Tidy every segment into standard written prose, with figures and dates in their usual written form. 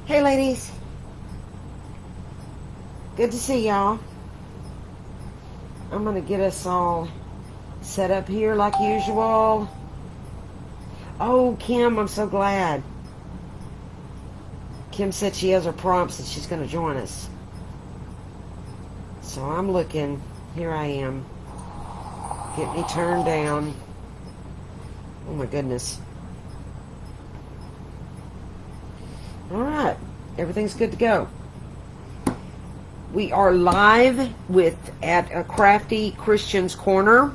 Hey ladies, good to see y'all. I'm gonna get us all set up here like usual. Oh, Kim, I'm so glad. Kim said she has her prompts and she's gonna join us. So I'm looking. Here I am. Get me turned down. Oh my goodness. Alright, everything's good to go. We are live at a Crafty Christian's Corner.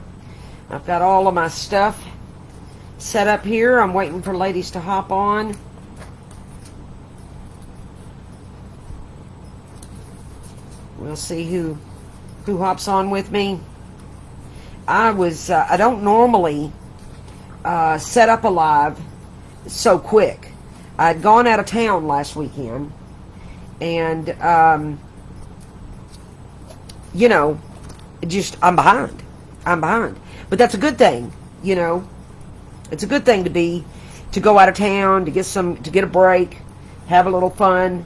I've got all of my stuff set up here. I'm waiting for ladies to hop on. We'll see who hops on with me. I don't normally set up a live so quick. I'd gone out of town last weekend, and I'm behind. But that's a good thing, It's a good thing to go out of town, to get a break, have a little fun,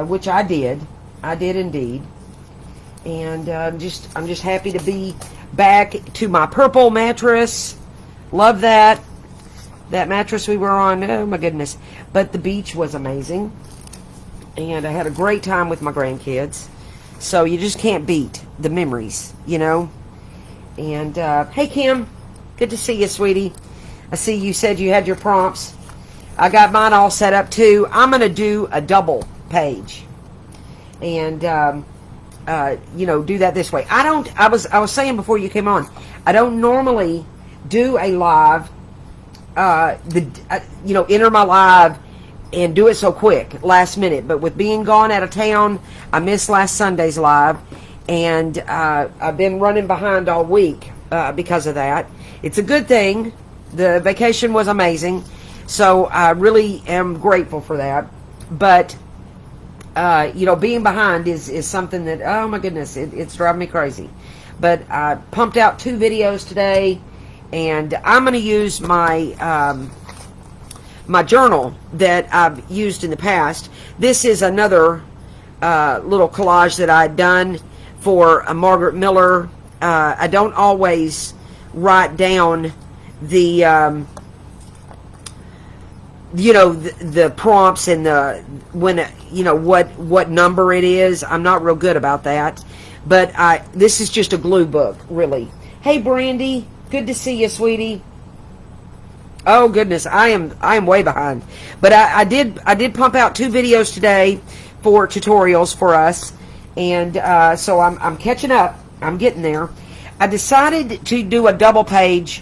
which I did. I did indeed. And I'm just happy to be back to my purple mattress. Love that. That mattress we were on, oh my goodness. But the beach was amazing. And I had a great time with my grandkids. So you just can't beat the memories, And, hey Kim, good to see you, sweetie. I see you said you had your prompts. I got mine all set up too. I'm going to do a double page. And, do that this way. I was saying before you came on, I don't normally do a live, enter my live and do it so quick, last minute. But with being gone out of town, I missed last Sunday's live, and I've been running behind all week because of that. It's a good thing. The vacation was amazing, so I really am grateful for that. But being behind is something that, oh my goodness, it's driving me crazy. But I pumped out 2 videos today, and I'm going to use my my journal that I've used in the past. This is another little collage that I'd done for Margaret Miller. I don't always write down the the prompts and what number it is. I'm not real good about that, but this is just a glue book, really. Hey Brandy, good to see you, sweetie. Oh goodness, I am way behind, but I did pump out 2 videos today for tutorials for us, and so I'm catching up. I'm getting there. I decided to do a double page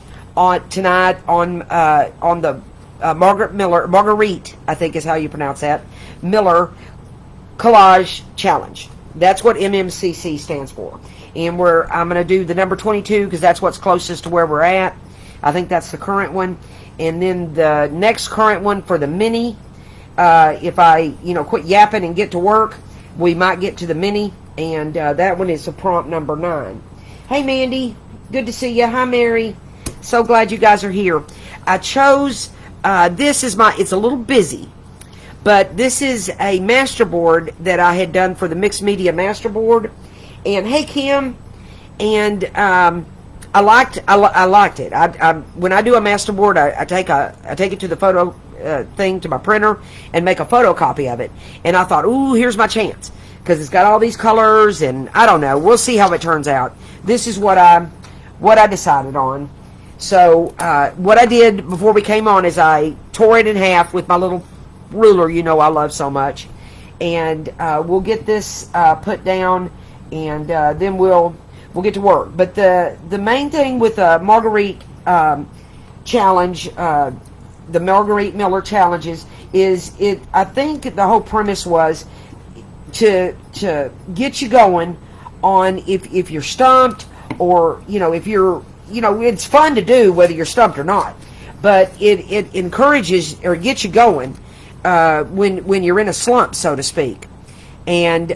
tonight on the Margarete, I think is how you pronounce that, Miller Collage Challenge. That's what MMCC stands for. And I'm going to do the number 22 because that's what's closest to where we're at. I think that's the current one. And then the next current one for the mini, if I, quit yapping and get to work, we might get to the mini. And that one is the prompt number 9. Hey Mandy, good to see you. Hi Mary. So glad you guys are here. I chose... it's a little busy, but this is a masterboard that I had done for the mixed media masterboard. And hey Kim, and I liked it. When I do a masterboard, I take it to the photo thing, to my printer, and make a photocopy of it. And I thought, ooh, here's my chance, because it's got all these colors, and I don't know. We'll see how it turns out. This is what I decided on. So what I did before we came on is I tore it in half with my little ruler, I love so much. And we'll get this put down, and then we'll get to work. But the main thing with the Margarete challenge, the Margarete Miller challenges, I think the whole premise was to get you going on if you're stumped, or if you're, it's fun to do whether you're stumped or not, but it encourages or gets you going when you're in a slump, so to speak. And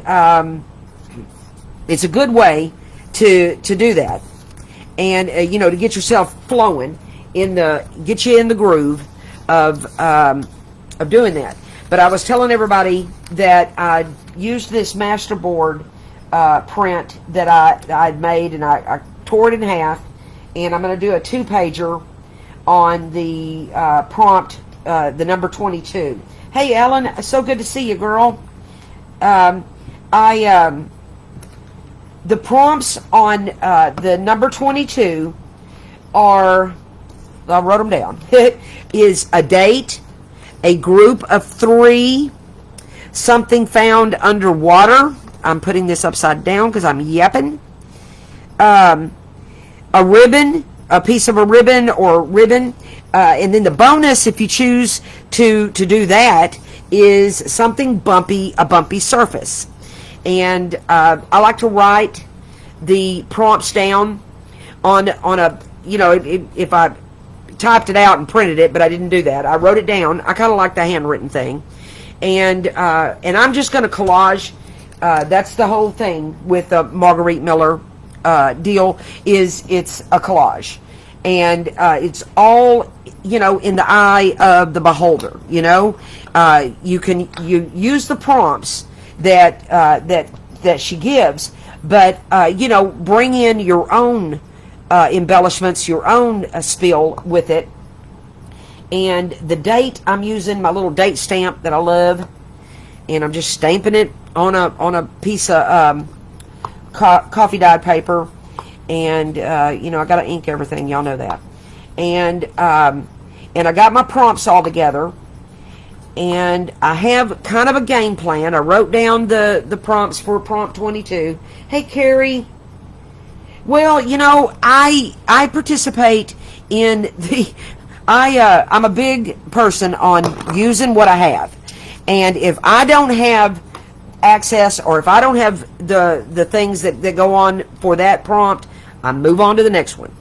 it's a good way to do that, and to get yourself flowing, get you in the groove of doing that. But I was telling everybody that I used this masterboard print that I'd made, and I tore it in half, and I'm going to do a 2-pager on the prompt, the number 22. Hey, Ellen, so good to see you, girl. The prompts on the number 22 are, I wrote them down, is a date, a group of 3, something found underwater. I'm putting this upside down because I'm yapping. A ribbon, a piece of a ribbon or ribbon. And then the bonus, if you choose to do that, is something bumpy, a bumpy surface. And I like to write the prompts down on a, you know, if I typed it out and printed it, but I didn't do that. I wrote it down. I kind of like the handwritten thing. And I'm just going to collage. That's the whole thing with the Margarete Miller deal, is it's a collage. And it's all, you know, in the eye of the beholder, you know. You use the prompts that she gives, but you know, bring in your own embellishments, your own spiel with it. And the date, I'm using my little date stamp that I love, and I'm just stamping it on a piece of coffee dyed paper. And you know, I gotta ink everything, y'all know that. And I got my prompts all together, and I have kind of a game plan. I wrote down the prompts for prompt 22. Hey, Carrie. Well, you know, I participate in the, I'm a big person on using what I have. And if I don't have access, or if I don't have the things that go on for that prompt, I move on to the next one.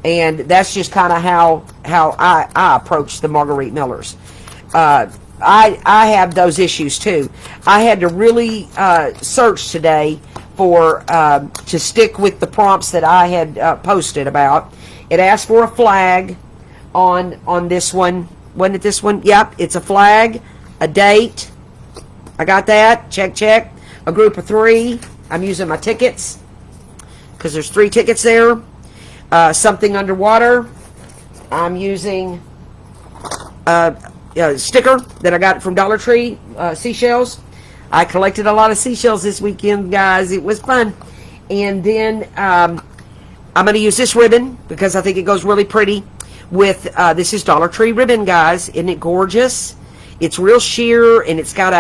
And that's just kind of how I approach the Margarete Millers. I have those issues too. I had to really search today for to stick with the prompts that I had posted about. It asked for a flag on this one. Wasn't it this one? Yep, it's a flag, a date. I got that. Check. A group of 3. I'm using my tickets because there's 3 tickets there. Something underwater. I'm using a sticker that I got from Dollar Tree, seashells. I collected a lot of seashells this weekend, guys. It was fun. And then I'm going to use this ribbon because I think it goes really pretty with, this is Dollar Tree ribbon, guys. Isn't it gorgeous? It's real sheer, and it's got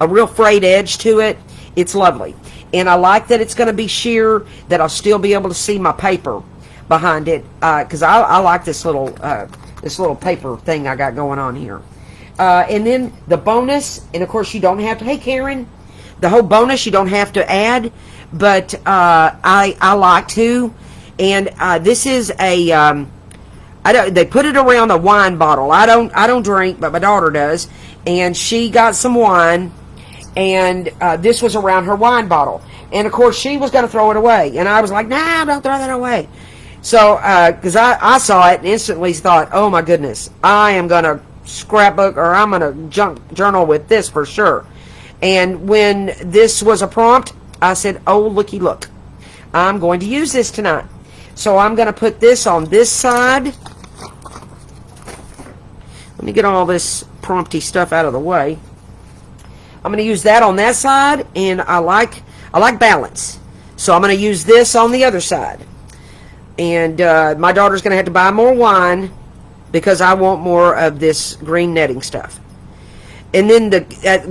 a real frayed edge to it. It's lovely. And I like that it's going to be sheer, that I'll still be able to see my paper behind it, because I like this little paper thing I got going on here. And then the bonus, and of course you don't have to, hey Karen, the whole bonus you don't have to add, but I like to. And this is a, they put it around a wine bottle. I don't drink, but my daughter does, and she got some wine, and this was around her wine bottle. And of course she was going to throw it away, and I was like, nah, don't throw that away. So because I saw it and instantly thought, oh my goodness, I am going to scrapbook, or I'm going to junk journal with this for sure. And when this was a prompt, I said, oh looky look, I'm going to use this tonight. So I'm going to put this on this side. Let me get all this prompty stuff out of the way. I'm going to use that on that side, and I like balance. So I'm going to use this on the other side. And my daughter's going to have to buy more wine because I want more of this green netting stuff. And then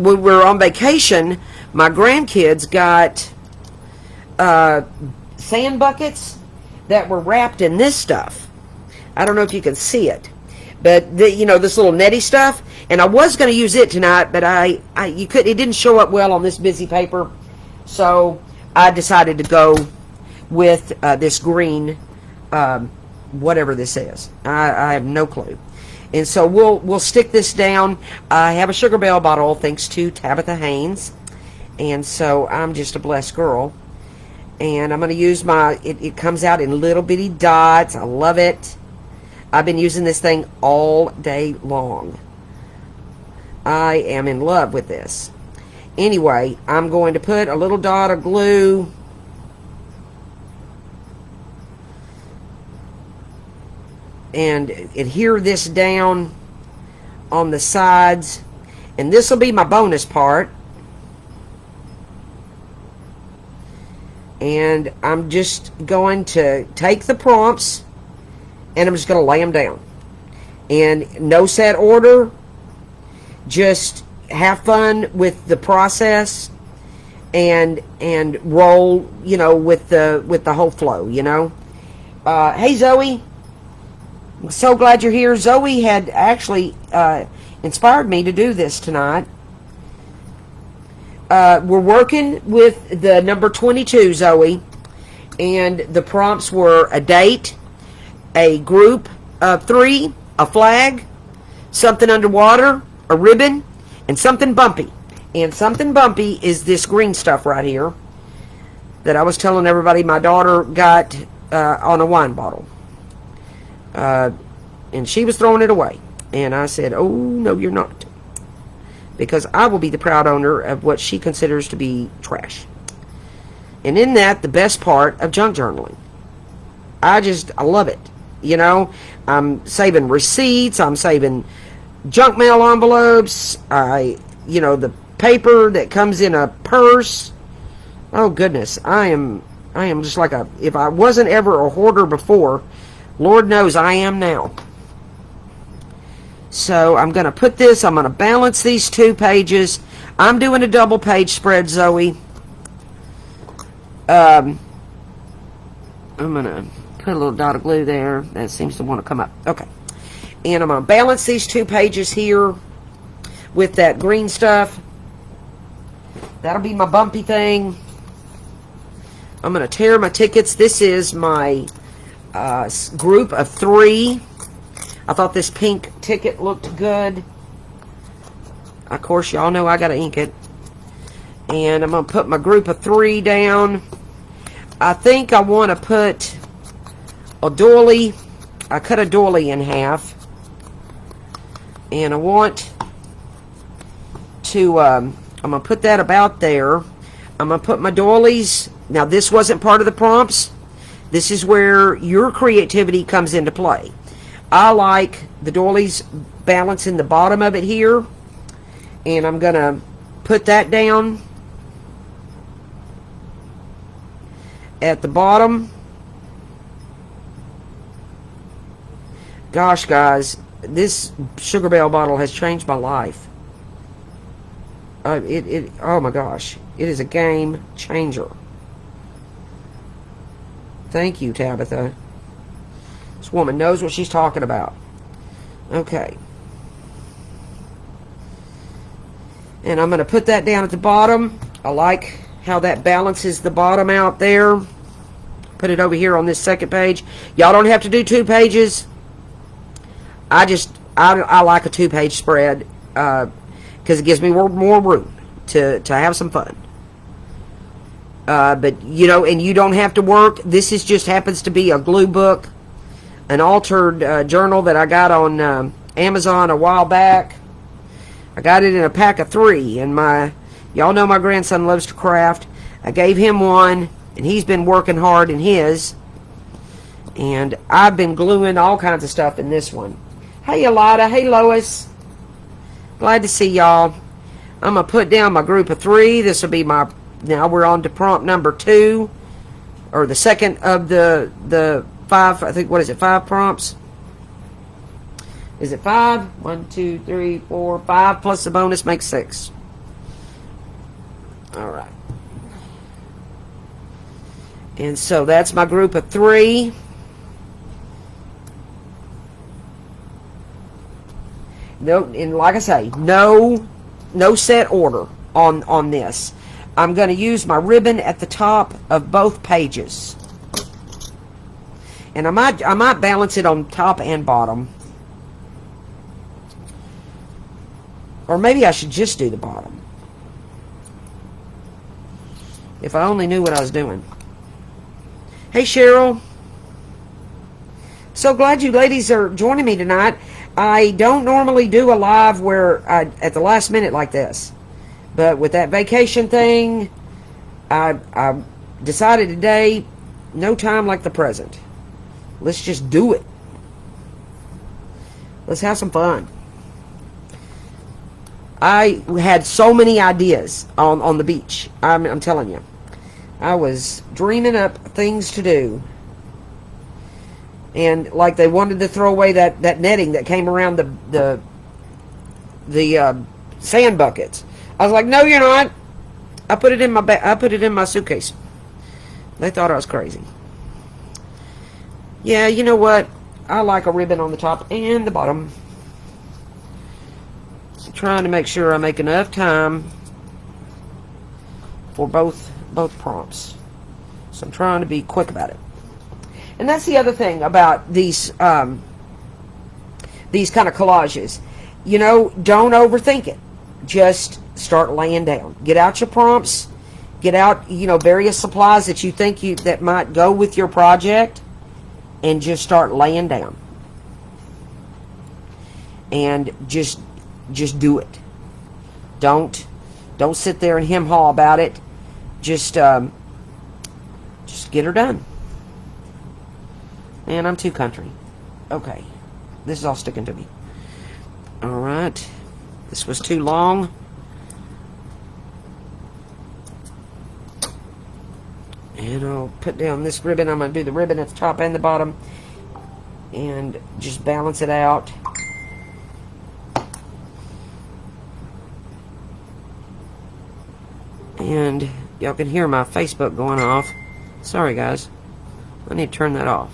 when we were on vacation, my grandkids got sand buckets that were wrapped in this stuff. I don't know if you can see it, but you know, this little netty stuff. And I was going to use it tonight, but it didn't show up well on this busy paper, so I decided to go with this green, whatever this is. I have no clue. And so we'll stick this down. I have a Sugar Bell bottle thanks to Tabitha Haynes, and so I'm just a blessed girl. And I'm going to use it comes out in little bitty dots. I love it. I've been using this thing all day long. I am in love with this. Anyway, I'm going to put a little dot of glue and adhere this down on the sides, and this will be my bonus part. And I'm just going to take the prompts and I'm just going to lay them down. And no set order, just have fun with the process and roll, you know, with the whole flow, you know. Hey Zoe, I'm so glad you're here. Zoe had actually inspired me to do this tonight. We're working with the number 22, Zoe, and the prompts were a date, a group of 3, a flag, something underwater, a ribbon, and something bumpy. And something bumpy is this green stuff right here that I was telling everybody my daughter got on a wine bottle. And she was throwing it away. And I said, oh, no, you're not. Because I will be the proud owner of what she considers to be trash. And in that, the best part of junk journaling. I love it. You know, I'm saving receipts. I'm saving junk mail envelopes. You know, the paper that comes in a purse. Oh, goodness. I am just like if I wasn't ever a hoarder before, Lord knows I am now. So I'm going to put this, I'm going to balance these 2 pages. I'm doing a double page spread, Zoe. I'm going to put a little dot of glue there. That seems to want to come up. Okay. And I'm going to balance these 2 pages here with that green stuff. That'll be my bumpy thing. I'm going to tear my tickets. This is my group of 3. I thought this pink ticket looked good. Of course, y'all know I got to ink it. And I'm going to put my group of 3 down. I think I want to put a doily. I cut a doily in half. And I want to, I'm going to put that about there. I'm going to put my doilies. Now, this wasn't part of the prompts. This is where your creativity comes into play. I like the doilies balancing the bottom of it here. And I'm going to put that down at the bottom. Gosh, guys, this Sugar Bell bottle has changed my life. Oh my gosh, it is a game changer. Thank you, Tabitha. This woman knows what she's talking about. Okay. And I'm going to put that down at the bottom. I like how that balances the bottom out there. Put it over here on this second page. Y'all don't have to do 2 pages. I like a 2-page spread because it gives me more room to have some fun. But, you know, and you don't have to work. This just happens to be a glue book, an altered journal that I got on Amazon a while back. I got it in a pack of 3, and y'all know my grandson loves to craft. I gave him one, and he's been working hard in his. And I've been gluing all kinds of stuff in this one. Hey, Alada. Hey, Lois. Glad to see y'all. I'm going to put down my group of 3. This will be my... Now we're on to prompt number 2. Or the second of the 5... I think, what is it? 5 prompts? Is it 5? 1, 2, 3, 4, 5 plus the bonus makes 6. Alright. And so that's my group of 3. No, and like I say, no set order on this. I'm going to use my ribbon at the top of both pages. And I might balance it on top and bottom. Or maybe I should just do the bottom. If I only knew what I was doing. Hey, Cheryl. So glad you ladies are joining me tonight. I don't normally do a live where at the last minute like this. But with that vacation thing, I decided today, no time like the present. Let's just do it. Let's have some fun. I had so many ideas on the beach. I'm telling you. I was dreaming up things to do. And like they wanted to throw away that netting that came around the sand buckets. I was like, no, you're not. I put it in my suitcase. They thought I was crazy. Yeah, you know what? I like a ribbon on the top and the bottom. So trying to make sure I make enough time for both prompts. So I'm trying to be quick about it. And that's the other thing about these kind of collages. You know, don't overthink it. Just start laying down. Get out your prompts. Get out, you know, various supplies that you think that might go with your project, and just start laying down. And just do it. Don't sit there and hem-haw about it. Just get her done. Man, I'm too country. Okay. This is all sticking to me. Alright. This was too long. And I'll put down this ribbon. I'm going to do the ribbon at the top and the bottom. And just balance it out. And y'all can hear my Facebook going off. Sorry, guys. I need to turn that off.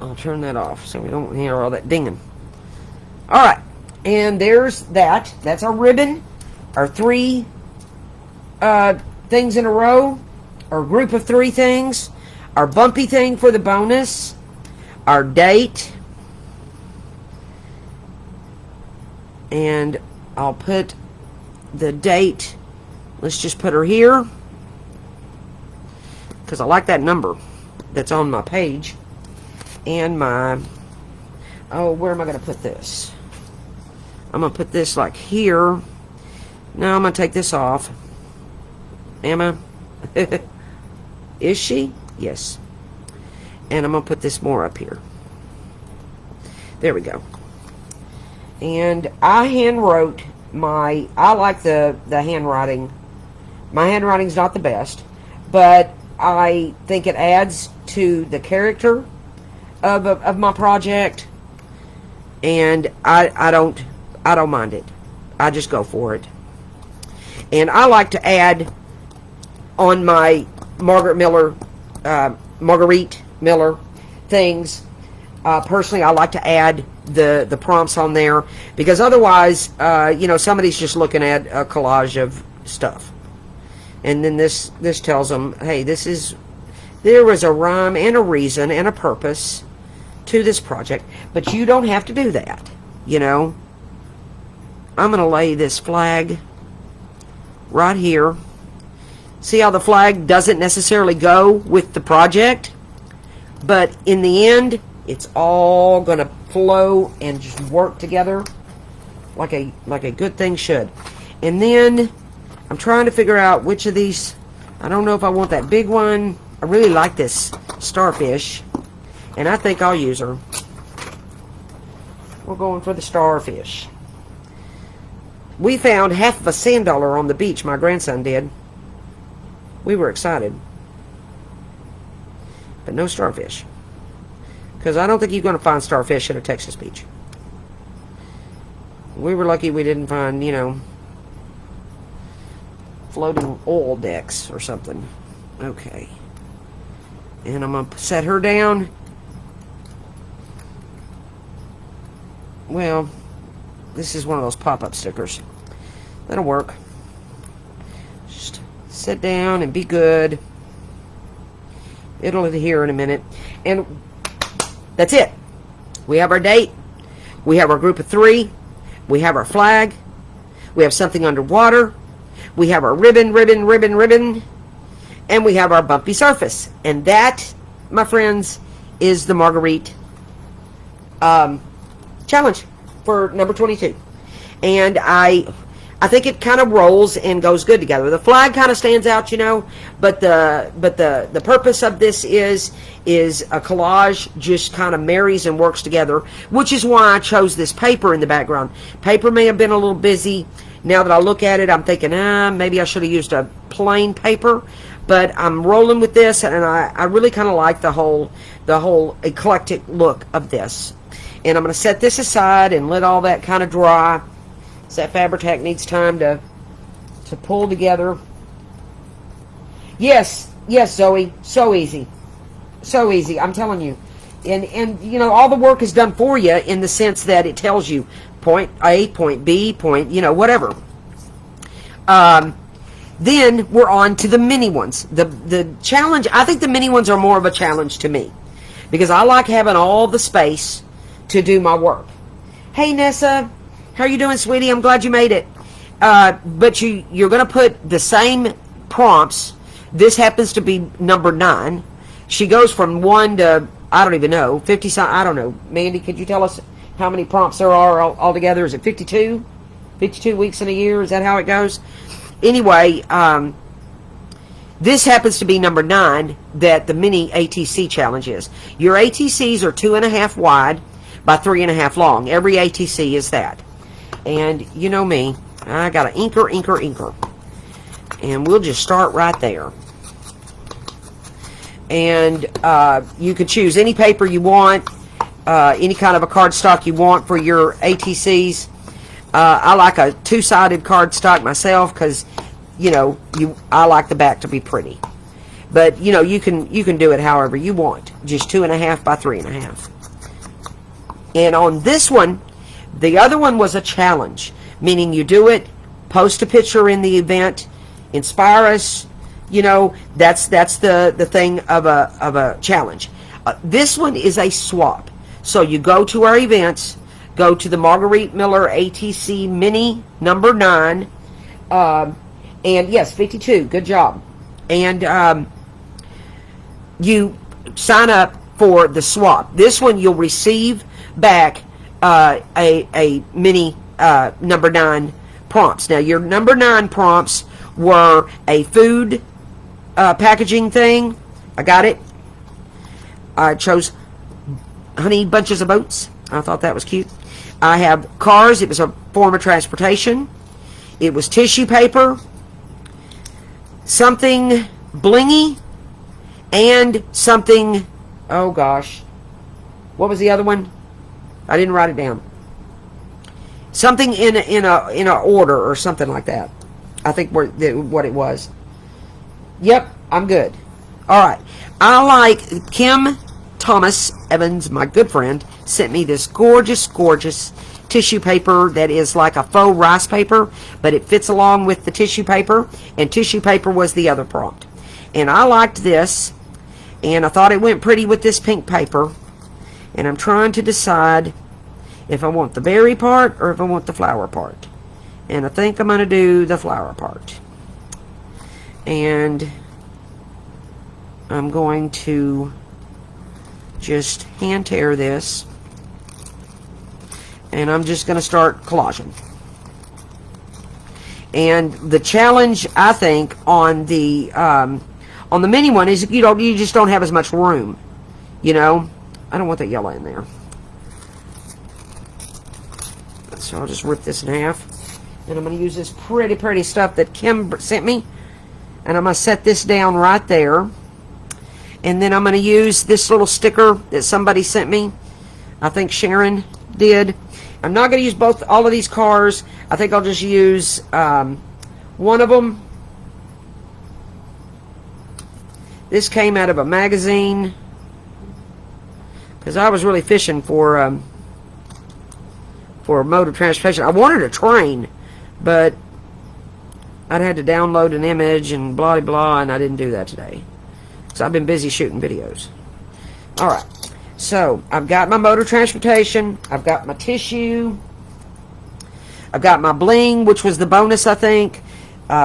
I'll turn that off so we don't hear all that dinging. Alright. And there's that. That's our ribbon. Our 3 things in a row. Our group of 3 things. Our bumpy thing for the bonus. Our date. And I'll put the date. Let's just put her here. Because I like that number that's on my page. And my... Oh, where am I going to put this? I'm going to put this like here. Now I'm going to take this off. Am I? Is she? Yes. And I'm going to put this more up here. There we go. And I hand wrote my... I like the handwriting. My handwriting's not the best. But I think it adds to the character of my project. And I don't mind it. I just go for it. And I like to add on my Margarete Miller things. Personally, I like to add the prompts on there, because otherwise, you know, somebody's just looking at a collage of stuff, and then this tells them, hey, there was a rhyme and a reason and a purpose to this project, but you don't have to do that. You know, I'm gonna lay this flag right here. See how the flag doesn't necessarily go with the project, but in the end, it's all gonna flow and just work together like a good thing should. And then I'm trying to figure out which of these. I don't know if I want that big one. I really like this starfish, and I think I'll use her. We're going for the starfish. We found half of a sand dollar on the beach. My grandson did. We were excited, but no starfish. Because I don't think you're going to find starfish at a Texas beach. We were lucky we didn't find, you know, floating oil decks or something. Okay. And I'm going to set her down. Well, this is one of those pop-up stickers. That'll work. Just sit down and be good. It'll adhere in a minute. And that's it. We have our date. We have our group of 3. We have our flag. We have something underwater. We have our ribbon. And we have our bumpy surface. And that, my friends, is the Margarete challenge for number 22. And I think it kind of rolls and goes good together. The flag kind of stands out, you know, but the purpose of this is a collage just kind of marries and works together, which is why I chose this paper in the background. Paper may have been a little busy. Now that I look at it, I'm thinking, maybe I should have used a plain paper, but I'm rolling with this, and I really kind of like the whole eclectic look of this. And I'm going to set this aside and let all that kind of dry. So that Fabri-Tac needs time to pull together. Yes, Zoe, so easy. So easy, I'm telling you. And you know, all the work is done for you in the sense that it tells you point A, point B, point, you know, whatever. Then we're on to the mini ones. The challenge, I think the mini ones are more of a challenge to me, because I like having all the space to do my work. Hey, Nessa, how are you doing, sweetie? I'm glad you made it. But you're going to put the same prompts. This happens to be number 9. She goes from 1 to, I don't even know, 50 something. I don't know. Mandy, could you tell us how many prompts there are altogether? Is it 52? 52 weeks in a year? Is that how it goes? Anyway, this happens to be number 9 that the mini ATC challenge is. Your ATCs are 2.5 wide by 3.5 long. Every ATC is that. And you know me, I got an inker. And we'll just start right there. And you could choose any paper you want, any kind of a cardstock you want for your ATCs. I like a 2-sided cardstock myself because, you know, I like the back to be pretty. But you know, you can do it however you want. Just 2.5 by 3.5. And on this one, the other one was a challenge, meaning you do it, post a picture in the event, inspire us. You know, that's the thing of a challenge. This one is a swap. So you go to our events, go to the Margarete Miller ATC Mini number 9, and yes, 52. Good job. And you sign up for the swap. This one you'll receive back a mini number 9 prompts. Now your number 9 prompts were a food packaging thing. I got it. I chose honey bunches of oats. I thought that was cute. I have cars. It was a form of transportation. It was tissue paper, something blingy, and something, oh gosh, what was the other one? I didn't write it down. Something in a order or something like that. I think what it was. Yep, I'm good. All right. I like Kim Thomas Evans, my good friend, sent me this gorgeous tissue paper that is like a faux rice paper, but it fits along with the tissue paper, and tissue paper was the other prompt. And I liked this, and I thought it went pretty with this pink paper, and I'm trying to decide if I want the berry part or if I want the flower part. And I think I'm going to do the flower part. And I'm going to just hand tear this, and I'm just going to start collaging. And the challenge, I think, on the mini one is you just don't have as much room. You know, I don't want that yellow in there, so I'll just rip this in half. And I'm going to use this pretty stuff that Kim sent me, and I'm going to set this down right there. And then I'm going to use this little sticker that somebody sent me. I think Sharon did. I'm not going to use all of these cars. I think I'll just use one of them. This came out of a magazine, because I was really fishing for a mode of transportation. I wanted a train, but I'd had to download an image and blah blah, and I didn't do that today. So I've been busy shooting videos. Alright, so I've got my mode of transportation, I've got my tissue, I've got my bling, which was the bonus, I think.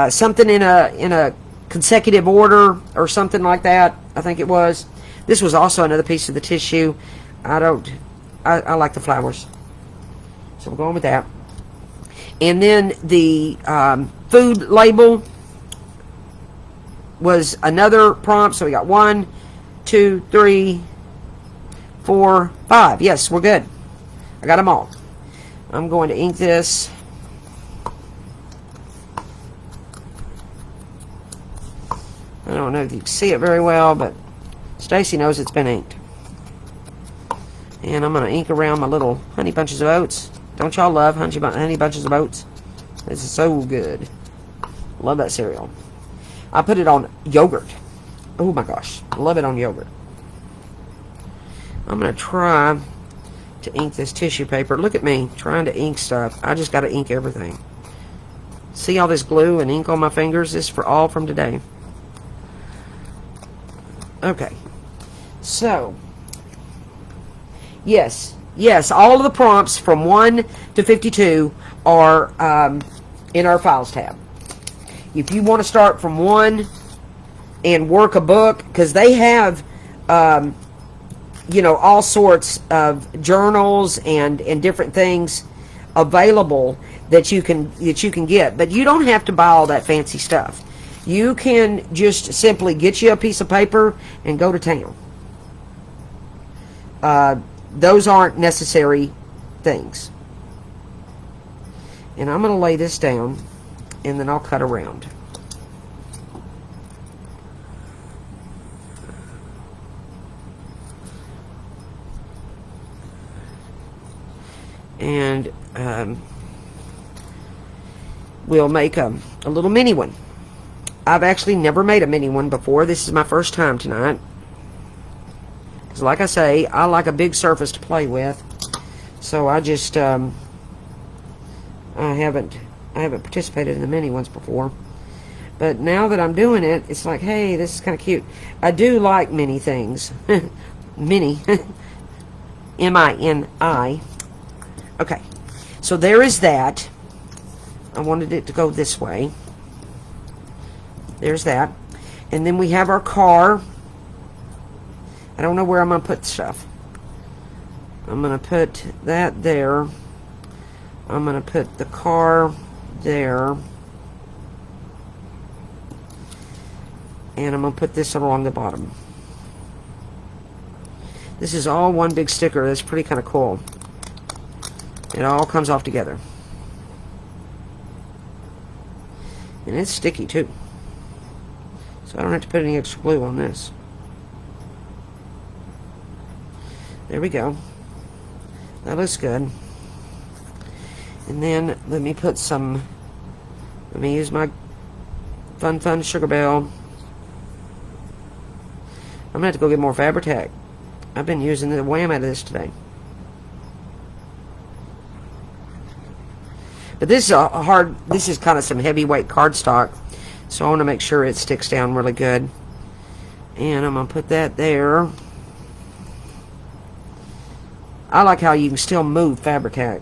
Something in a consecutive order or something like that, I think it was. This was also another piece of the tissue. I don't I like the flowers. So we're going with that. And then the food label was another prompt. So we got 1, 2, 3, 4, 5. Yes, we're good. I got them all. I'm going to ink this. I don't know if you can see it very well, but Stacy knows it's been inked. And I'm going to ink around my little honey bunches of oats. Don't y'all love honey bunches of oats? This is so good. Love that cereal. I put it on yogurt. Oh my gosh. Love it on yogurt. I'm going to try to ink this tissue paper. Look at me trying to ink stuff. I just got to ink everything. See all this glue and ink on my fingers? This is for all from today. Okay. So, yes, all of the prompts from 1 to 52 are in our files tab. If you want to start from 1 and work a book, because they have, you know, all sorts of journals and different things available that you can get, but you don't have to buy all that fancy stuff. You can just simply get you a piece of paper and go to town. Those aren't necessary things. And I'm going to lay this down, and then I'll cut around. And we'll make a little mini one. I've actually never made a mini one before. This is my first time tonight. Because like I say, I like a big surface to play with. So I just, I haven't participated in the mini ones before. But now that I'm doing it, it's like, hey, this is kind of cute. I do like mini things. Mini. M-I-N-I. Okay. So there is that. I wanted it to go this way. There's that. And then we have our car. I don't know where I'm going to put stuff. I'm going to put that there. I'm going to put the car there. And I'm going to put this along the bottom. This is all one big sticker. That's pretty kind of cool. It all comes off together. And it's sticky too. So I don't have to put any extra glue on this. There we go. That looks good. And then let me put some, let me use my Fun Sugar Bell. I'm going to have to go get more Fabri-Tac. I've been using the wham out of this today. But this is this is kind of some heavyweight cardstock. So I want to make sure it sticks down really good. And I'm going to put that there. I like how you can still move Fabri-Tac.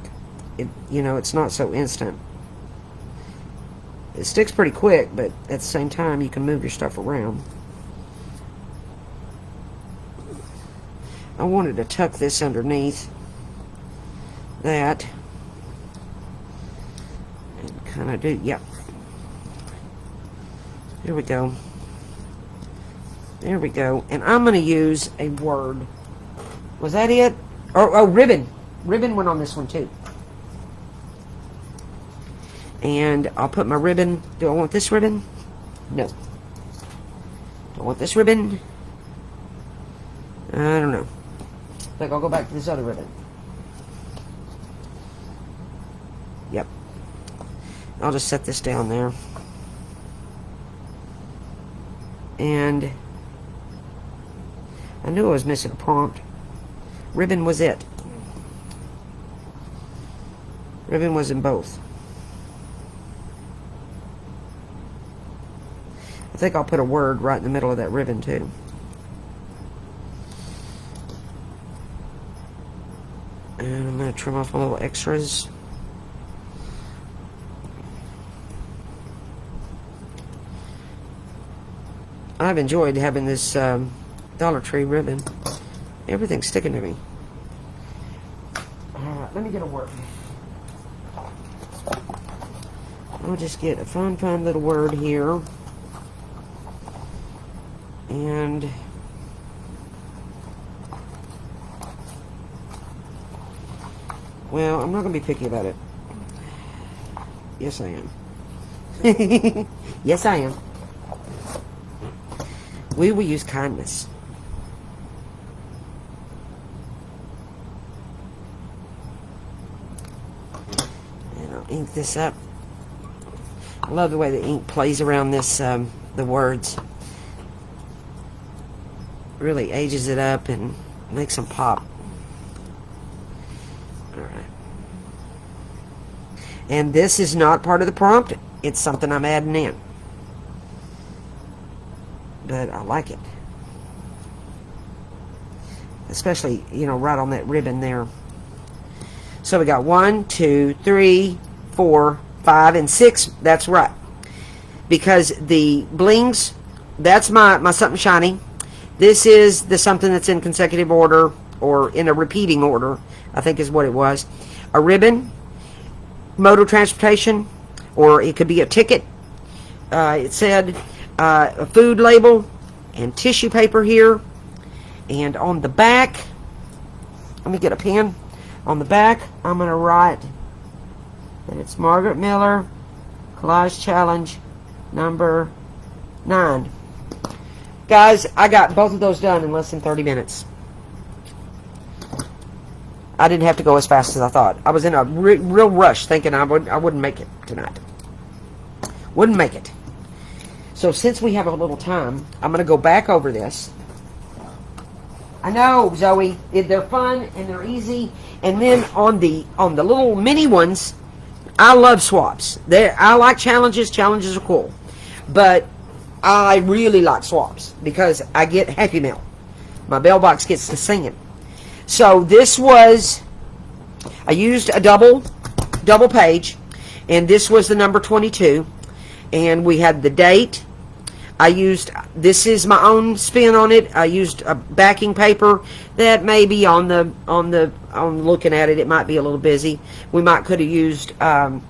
You know, it's not so instant. It sticks pretty quick, but at the same time, you can move your stuff around. I wanted to tuck this underneath that. And kind of do, yeah. There we go. There we go. And I'm going to use a word. Was that it? Oh, ribbon. Ribbon went on this one too. And I'll put my ribbon. Do I want this ribbon? No. Do I want this ribbon? I don't know. I think I'll go back to this other ribbon. Yep. I'll just set this down there. And I knew I was missing a prompt. Ribbon was it. Ribbon was in both. I think I'll put a word right in the middle of that ribbon too. And I'm going to trim off my little extras. I've enjoyed having this Dollar Tree ribbon. Everything's sticking to me. let me get a word. I'll just get a fun little word here. And well, I'm not going to be picky about it. Yes, I am. Yes, I am. We will use kindness. And I'll ink this up. I love the way the ink plays around this, the words. Really ages it up and makes them pop. Alright. And this is not part of the prompt. It's something I'm adding in. But I like it. Especially, you know, right on that ribbon there. So we got 1, 2, 3, 4, 5, and 6. That's right. Because the blings, that's my something shiny. This is the something that's in consecutive order, or in a repeating order, I think is what it was. A ribbon, mode of transportation, or it could be a ticket. It said a food label and tissue paper here. And on the back, let me get a pen. On the back, I'm going to write that it's Margaret Miller Collage Challenge number 9. Guys, I got both of those done in less than 30 minutes. I didn't have to go as fast as I thought. I was in a real rush thinking I wouldn't make it tonight. Wouldn't make it. So since we have a little time, I'm going to go back over this. I know, Zoe, they're fun and they're easy. And then on the little mini ones, I love swaps. I like challenges. Challenges are cool. But I really like swaps because I get Happy Mail. My bell box gets to singing. So this was, I used a double page, and this was the number 22, and we had the date. I used, this is my own spin on it. I used a backing paper that maybe on looking at it, it might be a little busy. We could have used a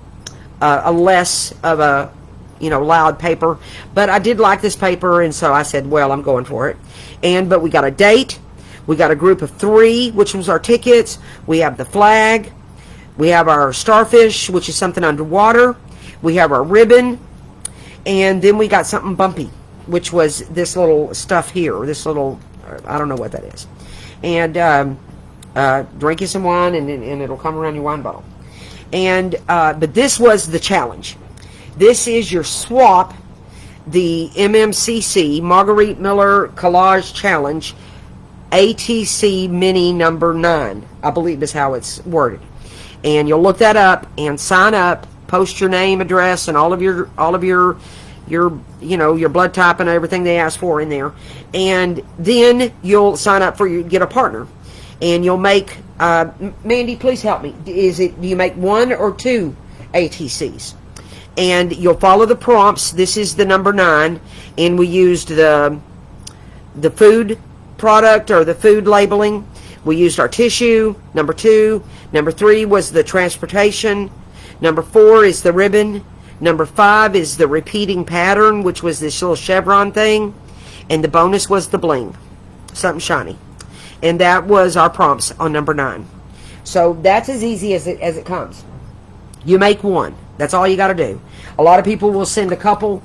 less of a, you know, loud paper, but I did like this paper, and so I said, well, I'm going for it. But we got a date. We got a group of 3, which was our tickets. We have the flag. We have our starfish, which is something underwater. We have our ribbon. And then we got something bumpy, which was this little stuff here. This little, I don't know what that is. And drink you some wine, and it'll come around your wine bottle. But this was the challenge. This is your swap, the MMCC, Margarete Miller Collage Challenge, ATC Mini number 9, I believe is how it's worded. And you'll look that up and sign up, post your name, address, and all of your you know, your blood type and everything they ask for in there. And then you'll sign up for get a partner. And you'll make Mandy, please help me. Do you make 1 or 2 ATCs? And you'll follow the prompts. This is the number 9, and we used the food product or the food labeling. We used our tissue, number 2. Number 3 was the transportation. Number 4 is the ribbon. Number 5 is the repeating pattern, which was this little chevron thing. And the bonus was the bling, something shiny. And that was our prompts on number 9. So that's as easy as it comes. You make 1. That's all you got to do. A lot of people will send a couple,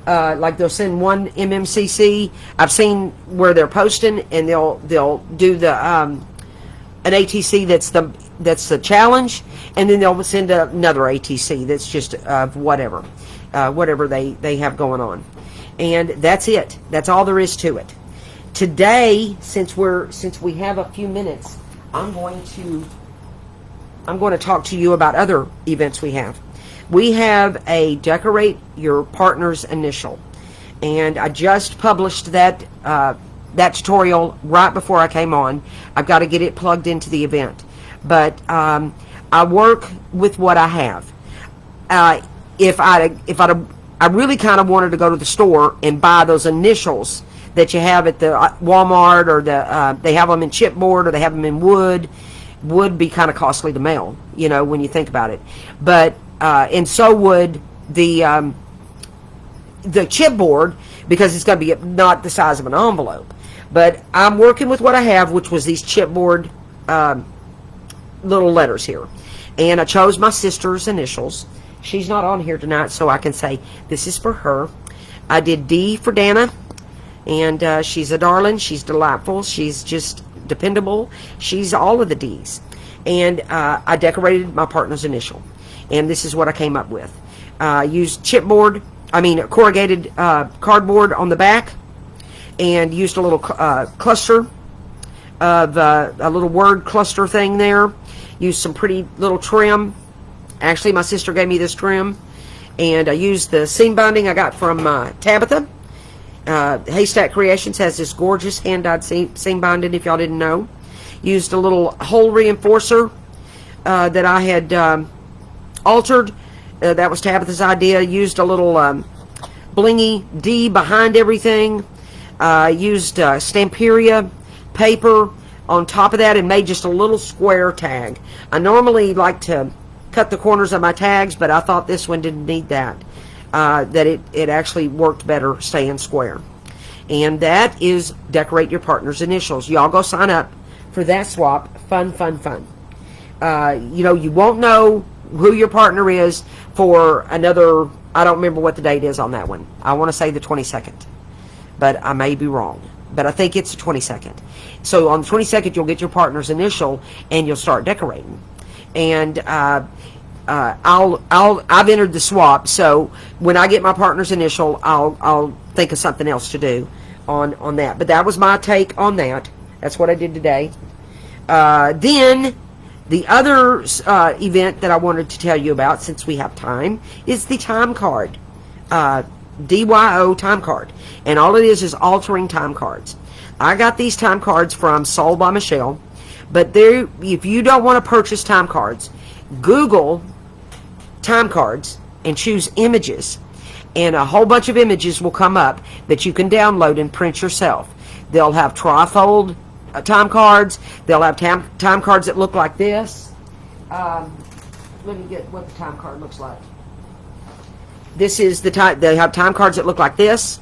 like they'll send 1 MMCC. I've seen where they're posting, and they'll do the an ATC that's the challenge, and then they'll send another ATC that's just whatever they have going on, and that's it. That's all there is to it. Today, since we have a few minutes, I'm going to talk to you about other events we have. We have a decorate your partner's initial, and I just published that tutorial right before I came on. I've got to get it plugged into the event, but I work with what I have. If I really kind of wanted to go to the store and buy those initials that you have at the Walmart, or they have them in chipboard, or they have them in wood. would be kind of costly to mail, you know, when you think about it. But and so would the chipboard, because it's going to be not the size of an envelope. But I'm working with what I have, which was these chipboard little letters here. And I chose my sister's initials. She's not on here tonight, so I can say this is for her. I did D for Dana, and she's a darling. She's delightful. She's just dependable. She's all of the D's. And I decorated my partner's initial. And this is what I came up with. Used corrugated cardboard on the back, and used a little cluster of a little word cluster thing there. Used some pretty little trim. Actually, my sister gave me this trim, and I used the seam binding I got from Tabitha. Haystack Creations has this gorgeous hand-dyed seam binding, if y'all didn't know. Used a little hole reinforcer that I had altered. That was Tabitha's idea. Used a little blingy D behind everything. Used Stamperia paper on top of that, and made just a little square tag. I normally like to cut the corners of my tags, but I thought this one didn't need that. That it actually worked better staying square. And that is Decorate Your Partner's Initials. Y'all go sign up for that swap. Fun, fun, fun. You know, you won't know who your partner is for another, I don't remember what the date is on that one. I want to say the 22nd, but I may be wrong. But I think it's the 22nd. So on the 22nd, you'll get your partner's initial, and you'll start decorating. And I've entered the swap, so when I get my partner's initial, I'll think of something else to do on that. But that was my take on that. That's what I did today. Then the other event that I wanted to tell you about, since we have time, is the time card. DYO time card. And all it is altering time cards. I got these time cards from Sold by Michelle. But if you don't want to purchase time cards, Google time cards and choose images. And a whole bunch of images will come up that you can download and print yourself. They'll have trifold time cards. They'll have time cards that look like this. Let me get what the time card looks like. This is the time. They have time cards that look like this,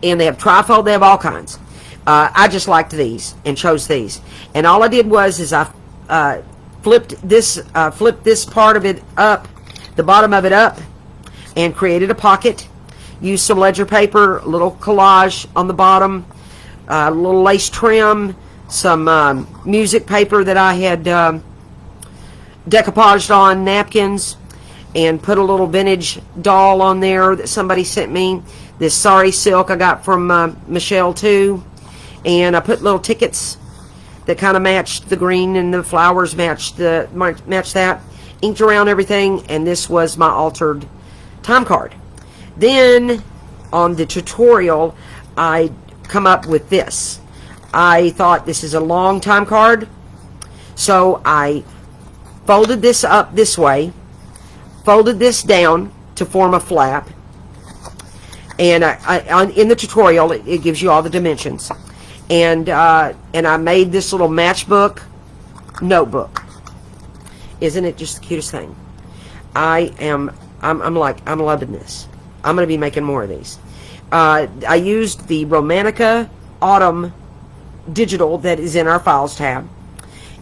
and they have trifold. They have all kinds. I just liked these and chose these. And all I did was I flipped this part of it up, the bottom of it up, and created a pocket. Used some ledger paper, a little collage on the bottom, a little lace trim, some music paper that I had decoupaged on napkins, and put a little vintage doll on there that somebody sent me. This sari silk I got from Michelle too. And I put little tickets that kind of matched the green, and the flowers matched that. Inked around everything, and this was my altered time card. Then on the tutorial, I come up with this. I thought this is a long time card, so I folded this up this way, folded this down to form a flap, and in the tutorial it gives you all the dimensions, and I made this little matchbook notebook. Isn't it just the cutest thing? I'm loving this. I'm going to be making more of these. I used the Romanica Autumn digital that is in our files tab,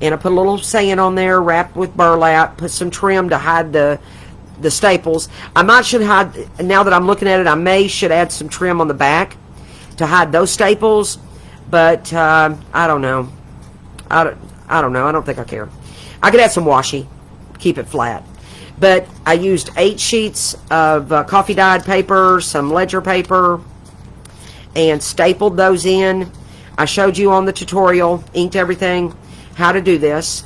and I put a little saying on there wrapped with burlap, put some trim to hide the staples. I might should hide, now that I'm looking at it, should add some trim on the back to hide those staples, but I don't know. I don't know. I don't think I care. I could add some washi, keep it flat. But I used 8 sheets of coffee dyed paper, some ledger paper, and stapled those in. I showed you on the tutorial, inked everything, how to do this.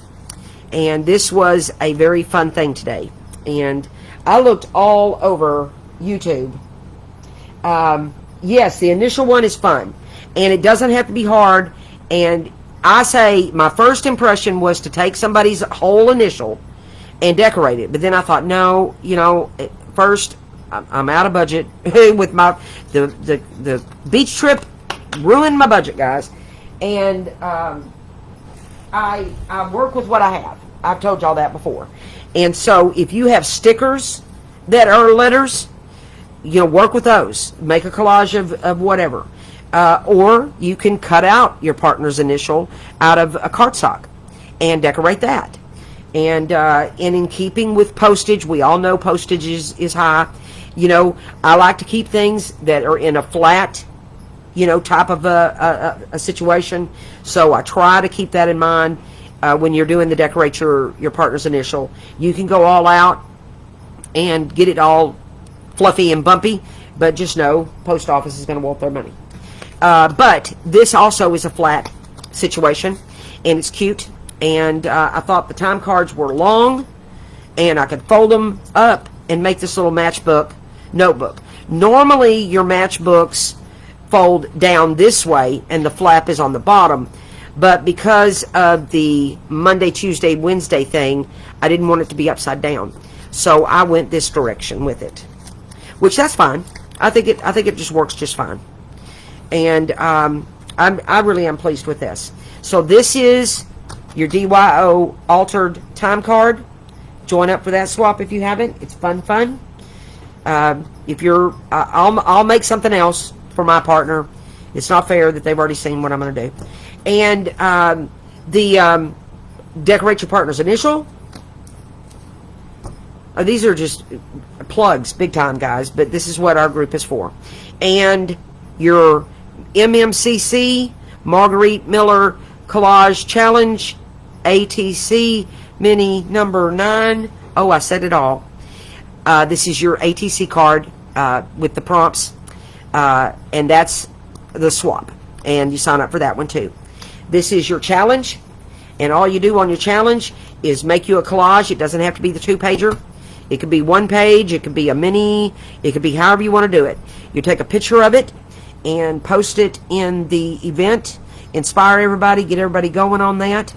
And this was a very fun thing today. And I looked all over YouTube. Yes, the initial one is fun. And it doesn't have to be hard. And I say my first impression was to take somebody's whole initial and decorate it. But then I thought, no, you know, first I'm out of budget with my the beach trip ruined my budget, guys. And I I work with what I have. I've told y'all that before. And so if you have stickers that are letters, work with those. Make a collage of whatever. Or you can cut out your partner's initial out of a cardstock and decorate that. And in keeping with postage, we all know postage is high. I like to keep things that are in a flat, type of a situation. So I try to keep that in mind when you're doing the decorate your partner's initial. You can go all out and get it all fluffy and bumpy, but just know post office is going to want their money. But this also is a flat situation, and it's cute. And I thought the time cards were long, and I could fold them up and make this little matchbook notebook. Normally, your matchbooks fold down this way, and the flap is on the bottom. But because of the Monday, Tuesday, Wednesday thing, I didn't want it to be upside down. So I went this direction with it, which that's fine. I think it just works just fine. And I really am pleased with this. So this is your DYO altered time card. Join up for that swap if you haven't. It's fun. If you're, I'll make something else for my partner. It's not fair that they've already seen what I'm going to do. And the decorate your partner's initial. These are just plugs, big time, guys. But this is what our group is for. And your MMCC Margarete Miller Collage Challenge ATC Mini number 9. Oh, I said it all. This is your ATC card with the prompts, and that's the swap. And you sign up for that one too. This is your challenge, and all you do on your challenge is make you a collage. It doesn't have to be the 2-pager. It could be 1 page. It could be a mini. It could be however you want to do it. You take a picture of it and post it in the event. Inspire everybody. Get everybody going on that.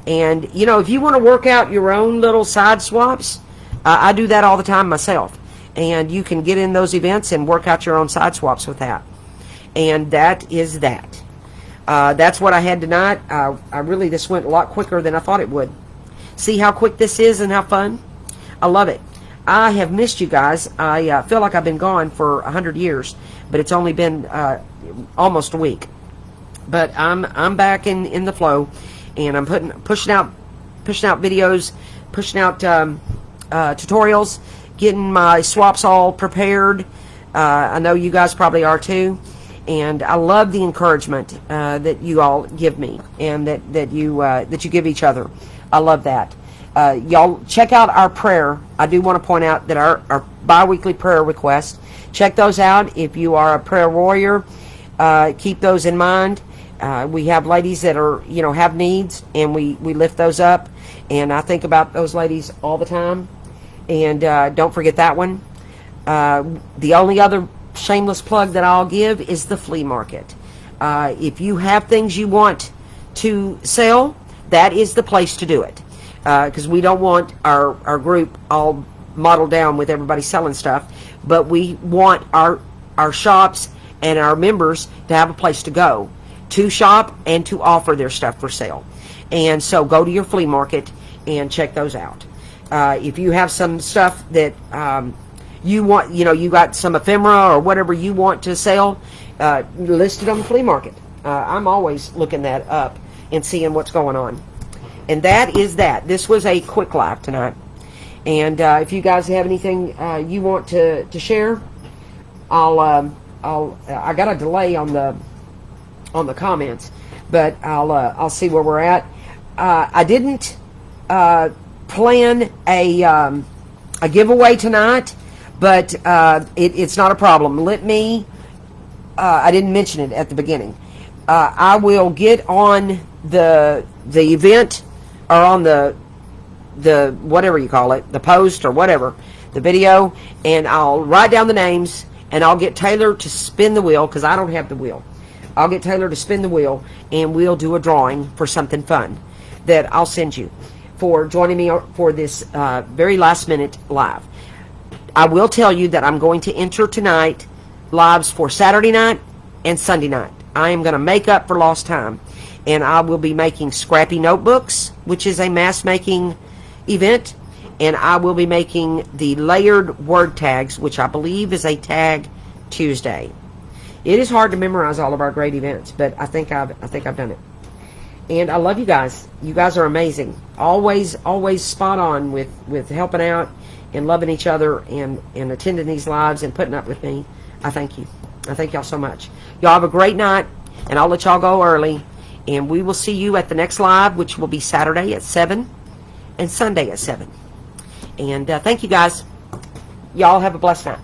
And, if you want to work out your own little side swaps, I do that all the time myself. And you can get in those events and work out your own side swaps with that. And that is that. That's what I had tonight. This went a lot quicker than I thought it would. See how quick this is and how fun? I love it. I have missed you guys. I feel like I've been gone for 100 years, but it's only been almost a week. But I'm back in the flow, and I'm pushing out videos, pushing out tutorials, getting my swaps all prepared. I know you guys probably are too, and I love the encouragement that you all give me, and that you give each other. I love that. Y'all check out our prayer. I do want to point out that our bi-weekly prayer requests, check those out. If you are a prayer warrior, keep those in mind. We have ladies that are, have needs, and we lift those up. And I think about those ladies all the time. And don't forget that one. The only other shameless plug that I'll give is the flea market. If you have things you want to sell, that is the place to do it. Because we don't want our group all modeled down with everybody selling stuff, but we want our shops and our members to have a place to go to shop and to offer their stuff for sale. And so go to your flea market and check those out. If you have some stuff that you want, you got some ephemera or whatever you want to sell, list it on the flea market. I'm always looking that up and seeing what's going on. And that is that. This was a quick live tonight. And if you guys have anything you want to share, I got a delay on the comments, but I'll see where we're at. I didn't plan a giveaway tonight, but it's not a problem. I didn't mention it at the beginning. I will get on the event, or on the whatever you call it, the post or whatever, the video, and I'll write down the names, and I'll get Taylor to spin the wheel, because I don't have the wheel. I'll get Taylor to spin the wheel, and we'll do a drawing for something fun that I'll send you for joining me for this very last minute live. I will tell you that I'm going to enter tonight lives for Saturday night and Sunday night. I am going to make up for lost time. and I will be making scrappy notebooks, which is a mask making event, and I will be making the layered word tags, which I believe is a Tag Tuesday. It is hard to memorize all of our great events, but I think I've done it. And I love you guys. You guys are amazing. Always spot on with helping out and loving each other and attending these lives and putting up with me. I thank you. I thank y'all so much. Y'all have a great night, and I'll let y'all go early. And we will see you at the next live, which will be Saturday at 7 and Sunday at 7. And thank you guys. Y'all have a blessed night.